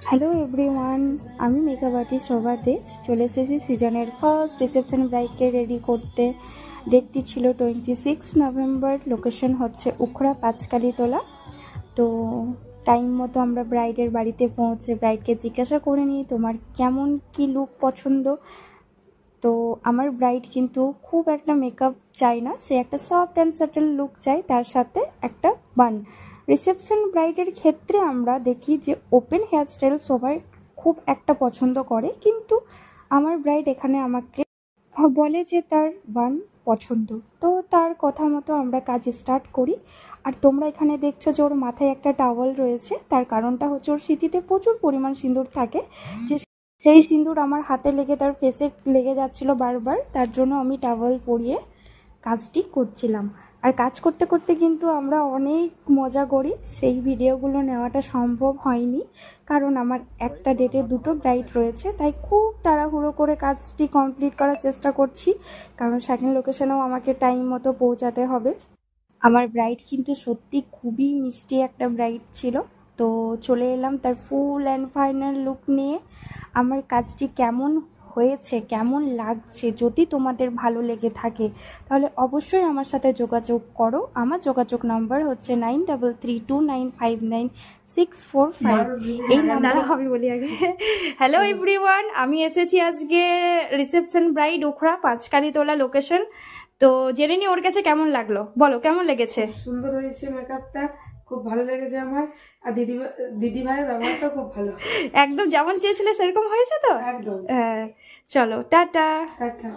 Hello everyone, আমি makeup artist শোভা দেশ চলে এসেছি সিজনের ফার্স্ট রিসেপশন ব্রাইডকে রেডি করতে। ডেটটি ছিল 26 নভেম্বর, লোকেশন হচ্ছে উখড়া পাঁচকালীতলা। তো টাইম মতো আমরা ব্রাইডের বাড়িতে পৌঁছে ব্রাইডকে জিজ্ঞাসা করে নিই তোমার কেমন কি লুক পছন্দ। তো আমার ব্রাইড কিন্তু খুব একটা মেকআপ চাই না, সে একটা সফট অ্যান্ড সাটেল লুক চাই, তার সাথে একটা বান। রিসেপশন ব্রাইডের ক্ষেত্রে আমরা দেখি যে ওপেন হেয়ারস্টাইল সবাই খুব একটা পছন্দ করে, কিন্তু আমার ব্রাইড এখানে আমাকে বলে যে তার বান পছন্দ। তো তার কথা মতো আমরা কাজ স্টার্ট করি। আর তোমরা এখানে দেখছো যে ওর মাথায় একটা টাওয়াল রয়েছে, তার কারণটা হচ্ছে ওর স্মৃতিতে প্রচুর পরিমাণ সিঁদুর থাকে, যে সেই সিঁদুর আমার হাতে লেগে তার ফেসে লেগে যাচ্ছিল বারবার, তার জন্য আমি টাওয়াল পরিয়ে কাজটি করছিলাম। আর কাজ করতে করতে কিন্তু আমরা অনেক মজা করি, সেই ভিডিওগুলো নেওয়াটা সম্ভব হয়নি কারণ আমার একটা ডেটে দুটো ব্রাইড রয়েছে, তাই খুব তাড়াহুড়ো করে কাজটি কমপ্লিট করার চেষ্টা করছি কারণ সেকেন্ড লোকেশনেও আমাকে টাইম মতো পৌঁছাতে হবে। আমার ব্রাইড কিন্তু সত্যি খুবই মিষ্টি একটা ব্রাইড ছিল। তো চলে এলাম তার ফুল অ্যান্ড ফাইনাল লুক নিয়ে। আমার কাজটি কেমন হয়েছে, কেমন লাগছে, যদি তোমাদের ভালো লেগে থাকে তাহলে অবশ্যই আমার সাথে যোগাযোগ করো। আমার যোগাযোগ নাম্বার হচ্ছে 9332959645। এই নাম্বার আমি বলি আগে। হ্যালো এভরিওয়ান, আমি এসেছি আজকে রিসেপশন ব্রাইড উখড়া পাঁচকালীতলা লোকেশন। তো জেনে নি ওর কাছে কেমন লাগলো, বলো কেমন লেগেছে? সুন্দর হয়েছে, মেকআপটা খুব ভালো লেগেছে আমার। আর দিদি ভাইয়ের ব্যবহারটা খুব ভালো, একদম যেমন চেয়েছিলে সেরকম হয়েছে তো। একদম। হ্যাঁ, চলো টাটা। টাটা।